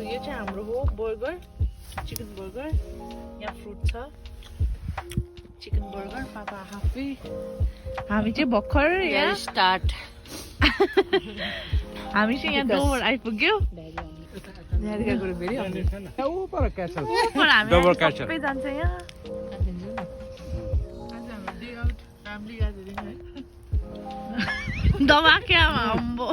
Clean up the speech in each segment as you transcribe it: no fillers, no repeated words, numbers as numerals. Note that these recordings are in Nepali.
यो चाहिँ हाम्रो हो बर्गर चिकन बर्गर यहाँ फ्रुट छ चिकन बर्गर पापा हाफी हामी चाहिँ भर्खर यहाँ स्टार्ट हामी चाहिँ यहाँ डोभर आइपुग्यो नेहारिका गुरुङ फेरि हामी सबै जान्छ यहाँ आज हाम्रो डे आउट फ्यामिली ग्यादरिङ है दमाक्यामा अम्बो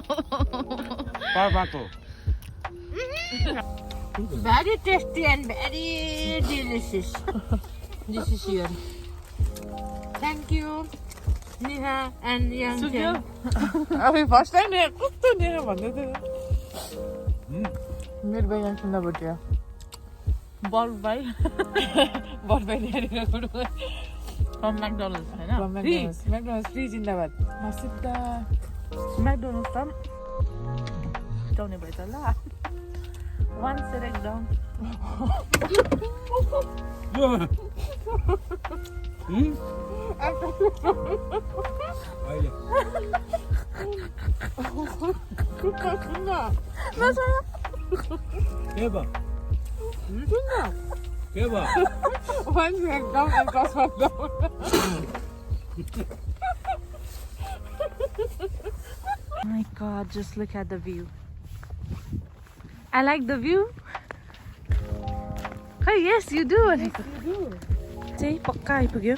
Very tasty and very delicious. This is here. Thank you, Neha and Yangchen. अब फर्स्ट टाइम यहाँ कस्तो नेहा भन्दै थियो मेरो भाइ Yangchenla Bhutia. बल भाइ नेहारिका गुरुङ फ्रम म्याकडोनल्ड्स हैन McDonald's free जिन्दाबाद. सिधा म्याकडोनल्ड्स फ्रम हटाउने भयो त ल One select down. One select down and cross one down. My God, just look at the view. I like the view. Hey, yes, you do. Yes, you do. See, pakka aipugyo.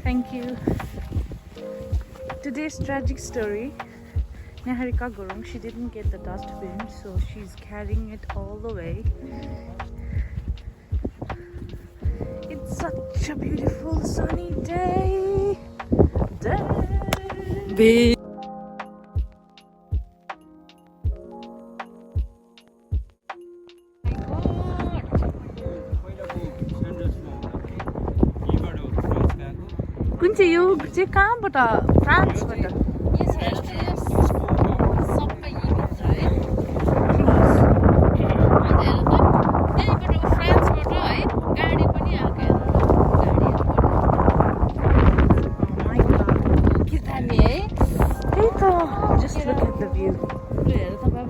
Thank you. Today's tragic story. Neharika Gurung, she didn't get the dustbin, so she's carrying it all the way. It's such a beautiful sunny day. Big. कुन चाहिँ यो चाहिँ कहाँबाट फ्रान्सबाट सबै यहीँभित्र है त्यहीँबाट फ्रान्सबाट है गाडी पनि आएको के दामी है त्यही त just look at the view here तपाईँ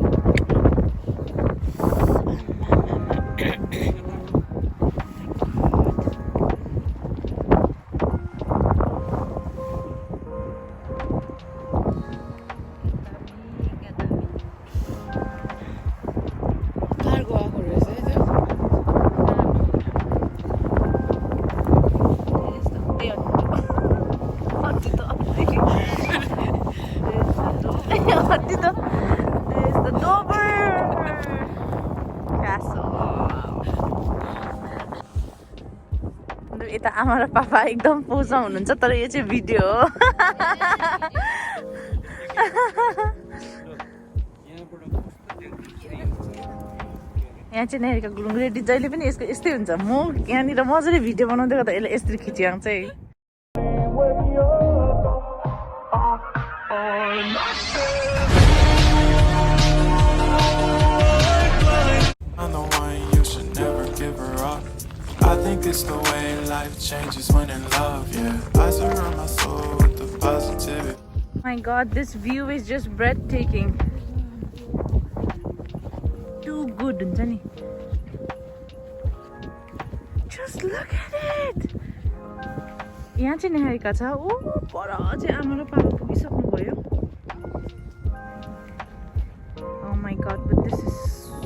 यता आमा र पापा एकदम पोजमा हुनुहुन्छ तर यो चाहिँ भिडियो हो यहाँ चाहिँ नेहारिका गुरुङ रेडी जहिले पनि यसको यस्तै हुन्छ म यहाँनिर मजाले भिडियो बनाउँदै गर्दा यसले यसरी खिचिआउँछ है I think it's the way life changes when in love, yeah. I surround my soul with the positivity. My God, this view is just breathtaking. Too good, हुन्छ नि. Just look at it. यहाँ चाहिँ नेहारिका छ. ओ पर चाहिँ आमा र पापा पुगिसक्नु भयो. Oh my God, but this is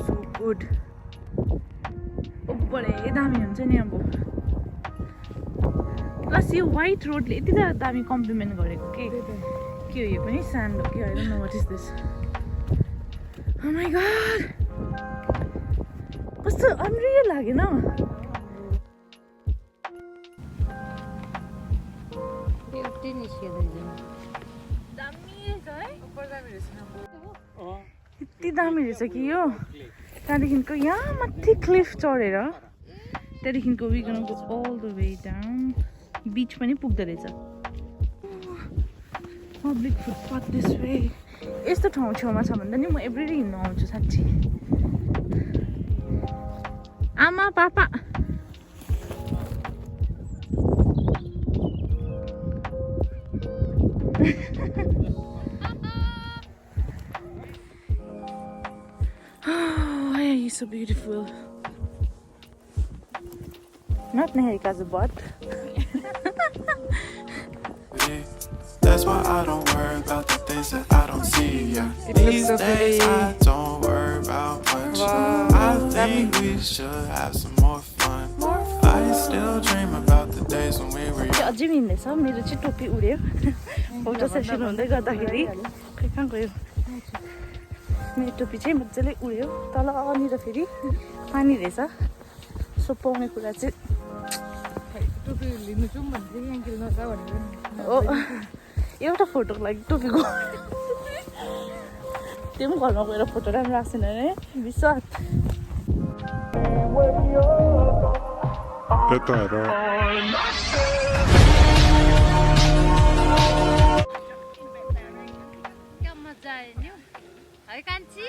so good. बडे दामी हुन्छ नि अब प्लस यो व्हाइट रोडले यति दामी कम्प्लिमेन्ट गरेको के हो यो पनि स्यान्ड हो कि I don't know what is this. Oh my God, कस्तो अनरियल लागेन यति दामी रहेछ कि यो त्यहाँदेखिको यहाँ माथि क्लिफ चढेर त्यहाँदेखिको we gonna go all the way down बीच पनि पुग्दो रहेछ पब्लिक फुटपाथ दिस वे यस्तो ठाउँ छेउमा छ भन्दा नि म एभ्रीडे हिँड्नु आउँछु साँच्ची आमा पापा I so beautiful. Not Neharika's butt. That's why I don't worry about the things that I don't see. Yeah. It looks These so days pretty. I don't worry about much. Wow. I think we should have some more fun. I still dream about the days when we were young. अझै मिल्दैछ मेरो चाहिँ टोपी उड्यो फोटो सेसन हुँदै गर्दाखेरि खै कहाँ गयो मेरो टोपी चाहिँ मजाले उड्यो तल अनिर फेरि पानी रहेछ सो पाउने कुरा चाहिँ टोपी लिनु जाउँ भन्दै याङ्केलमा जा भनेर ओ एउटा फोटोको लागि टोपीको त्यो पनि घरमा गएर फोटो राम्रो आएको छैन है विश्वास क्या मजा आयो नि है कान्छी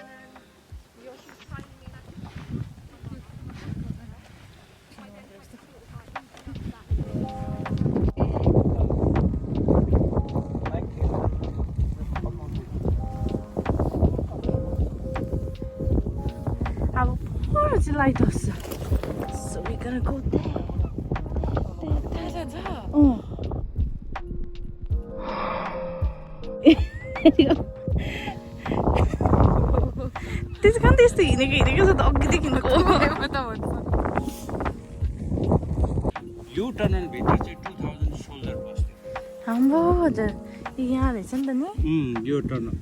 अब पर चाहिँ lighthouse छ so we gonna go there त्यस कारण त्यस्तो हिँडेको छ त अघिदेखिको यो टनल भित्र चाहिँ 2000 सोल्जर बस्ने हाम्रो हजुर यहाँ रहेछ नि त नि यो टनल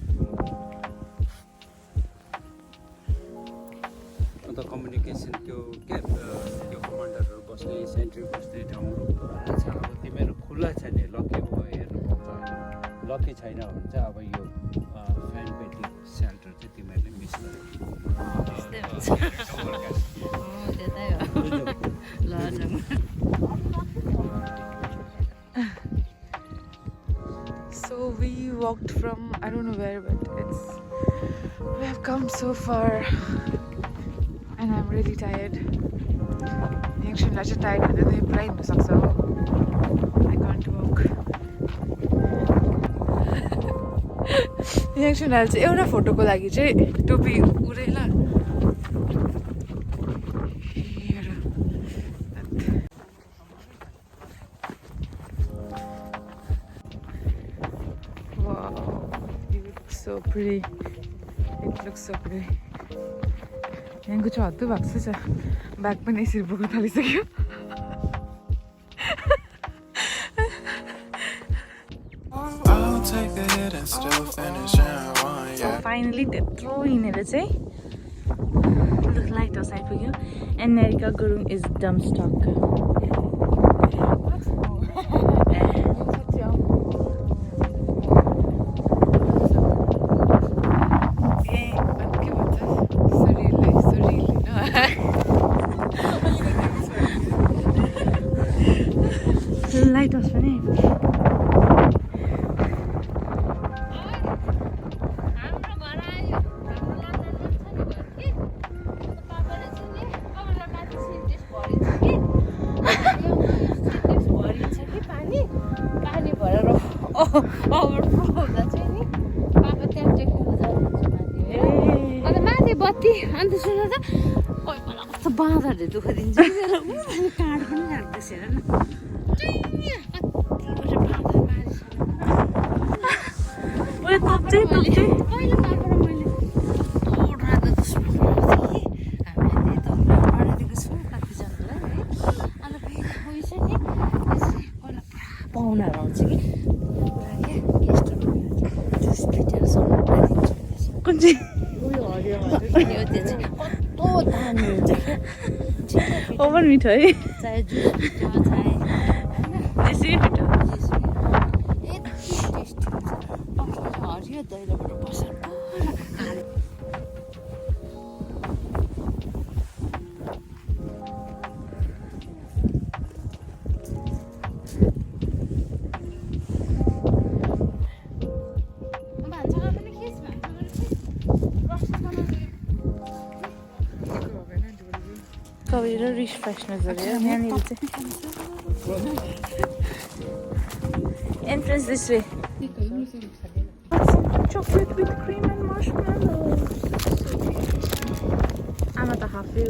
अन्त कम्युनिकेसन त्यो के त्यो कमान्डरहरू बस्ने सेन्ट्री बस्ने ठाउँहरू छ अब तिमीहरू खुल्ला छ नि लकी हो हेर्नु पाउँछ होइन लकी छैन भने चाहिँ अब यो फ्यान पेटी सेल्टर चाहिँ तिमीहरूले मिस गर्यो त्यतै हो ल जाउँ So we walked from I don't know where, but we have come so far, and I'm really tired. Yangchenla चाहिँ tired हुँदैन यो पुरा हिँड्नु सक्छ हो I can't walk. Yangchenla चाहिँ एउटा फोटोको लागि चाहिँ टोपी उडेल So pretty. It looks so pretty. यहाँको चाहिँ हद्दु भएको छ ब्याग पनि यसरी बोक्न थालिसक्यो I'll take the hit and still finish in one. Yeah. Finally त्यत्रो हिँडेर चाहिँ लाइट हाउस आइपुग्यो एन्ड नेहारिका गुरुङ इज डम्स्टक लाइट हाउस पनि हाम्रो घर आयो हाम्रो लन्डनमा छ नि घर कि अन्त पापाले चाहिँ नि पापा माथि सिन्टेक्स भरिन्छ कि पानी भरेर ओभरफ्लो हुँदा चाहिँ नि पापा त्यहाँ टेक्नु जानुहुन्छ माथि अन्त माथि बत्ती अन्त सुन त कोही बेला कस्तो बाँदरले दुःख दिन्छ काँड पनि राख्दैछ हेर न पहिलो पापर मैले तोड राख्दा त सुनाउँथेँ हामीले त अगाडिको छु कतिजनालाई है अन्त फेरि उयो चाहिँ नि यसरी पहिला पुरा पाहुनाहरू आउँछ कि पुरा क्या गेस्टहरू जुस पिटेर सबै दिन्छु कुन चाहिँ उयो हरियो अनि त्यो चाहिँ कस्तो दामी हुन्छ क्या ओभर मिठो है चाहे जुस पिठो चाहे त्यसै मिठो हरियो दैलोबाट बसेर भान्सामा पनि खिच कवि र रिस फ्रेसनर्सहरू यहाँनिर चाहिँ entrance this way chocolate with cream and marshmallows. आमा त हाफे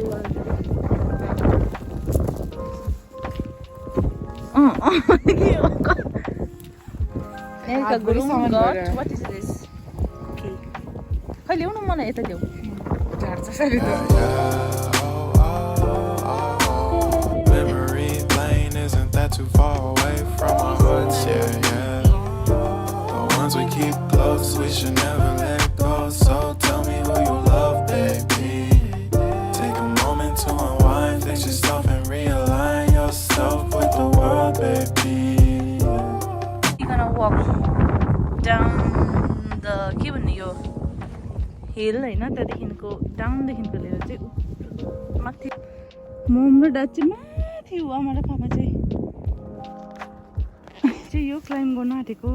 Neharika Gurung got, what is this? Okay. खै ल्याउनु मलाई यता ल्याउ झार्छ सरी त Memory lane isn't that too far away from our hearts, yeah, yeah. The ones we keep close, we should never let go. So tell me who you love, baby. Take a moment to unwind, fix yourself and realign yourself with the world, baby. You're gonna walk down the के भन्ने यो हिल होइन त्यहाँदेखिको डाउनदेखिको लिएर चाहिँ माथि मोम र डाट चाहिँ माथि हो आमा र पापा चाहिँ यो क्लाइम्ब गर्न आँटेको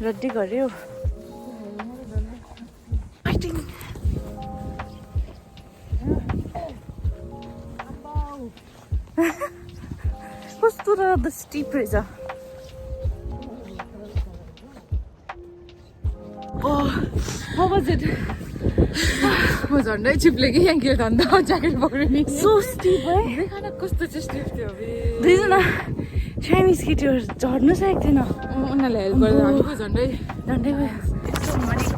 रड्डी गऱ्यो कस्तो र द स्टिप रहेछ How was it? म झन्डै चिप्ले कि याङ्की धन्दा ज्याकेट पक्रियो नि So steep है देखान कस्तो चाहिँ स्टिप थियो दुईजना चाइनिज केटीहरू झर्नु सकेको थिएन उनीहरूले हेल्प गर्दा हामीको झन्डै झन्डै गयो यस्तो मरि सबै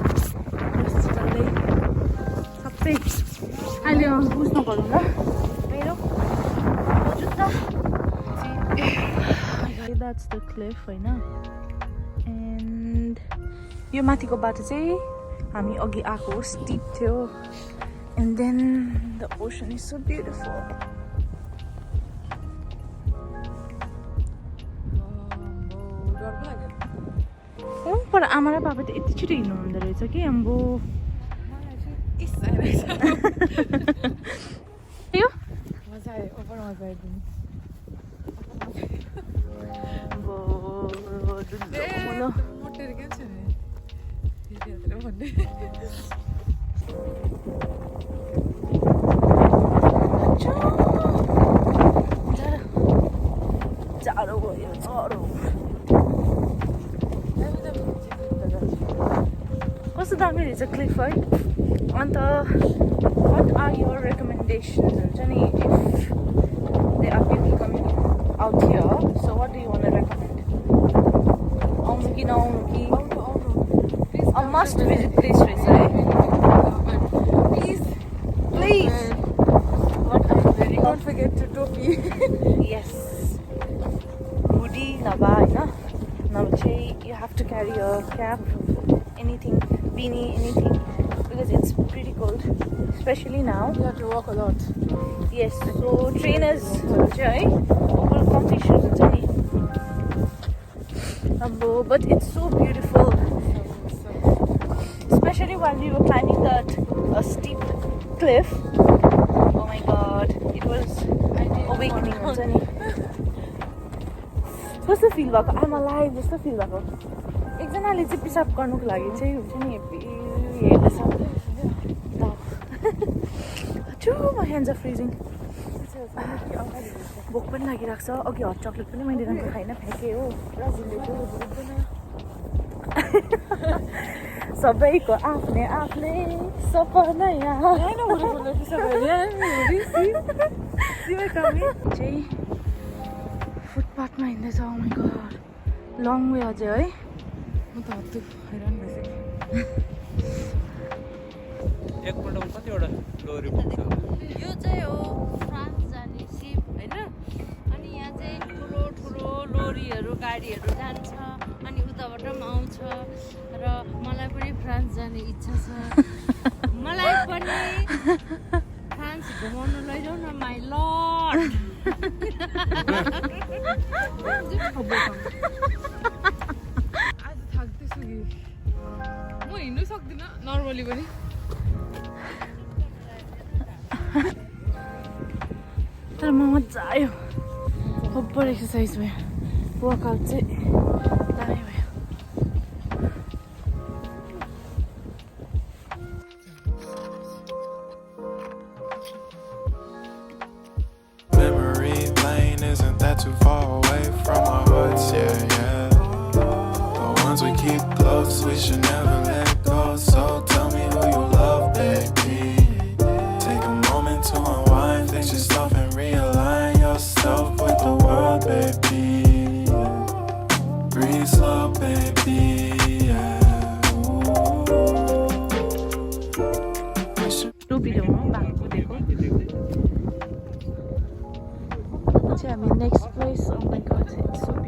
अहिले बुझ्नु पर्नु ल मेरो जुत्ता द्याट्स द क्लिफ होइन एन्ड यो माथिको बाटो चाहिँ हामी अघि आएको स्टिप थियो and then the ocean is so beautiful पर आमा र बाबा त यति छिटो हिँड्नु हुँदो रहेछ कि अम्बो यो मजा आयो ओभर मजा आयो मोटेर के छ नि भन्ने जाडो भयो जाडो कस्तो दामी रहेछ क्लिफ है अन्त वाट आर योर रेकमेन्डेसन्स हुन्छ नि if they are people coming out here so what do you want recommend आउनु कि नआउनु कि a must visit place रहेछ है please what I'm very don't forget to topi yes hoodie नभए होइन नभए चाहिँ you have to carry a cap anything beanie anything because it's pretty cold especially now you have to walk a lot yes so trainers चाहिँ है ओभर कम्फी सुज हुन्छ नि अब but it's so beautiful especially while we were climbing that steep cliff. Oh my god, it was awakening. What's the feel like? I'm alive. What's the feel like? एकजनाले चाहिँ पिसाब गर्नुको लागि चाहिँ हुन्छ नि हेर्दैछ my hands are freezing. भोक पनि लागिरहेको छ अघि हट चक्लेट पनि मैले रङको खाइन फ्याँकेँ हो सबैको आफ्नै आफ्नै सपना चाहिँ फुटपाथमा हिँड्दैछ oh my god long way अझै है म त हत्तु हैरान भइसकेँ एकपल्टमा कतिवटा लोरी पुग्छ यो चाहिँ हो फ्रान्स जाने सिप होइन अनि यहाँ चाहिँ ठुलो ठुलो लोरीहरू गाडीहरू जान्छ अनि उताबाट पनि आउँछ र मलाई पनि फ्रान्स जाने इच्छा छ मलाई पनि फ्रान्स घुमाउनु लैजाऊ न माई लर्ड आज थाक्दैछु कि म हिँड्नु सक्दिनँ नर्मली पनि तर मजा आयो ओभर एक्सर्साइज भयो वर्कआउट चाहिँ दामी भयो Memory lane isn't that too far away from our hearts, yeah, yeah. The ones we keep close, we should never let go. So भिडियोमा भएको देखो चाहिँ हामी next place oh my god it's so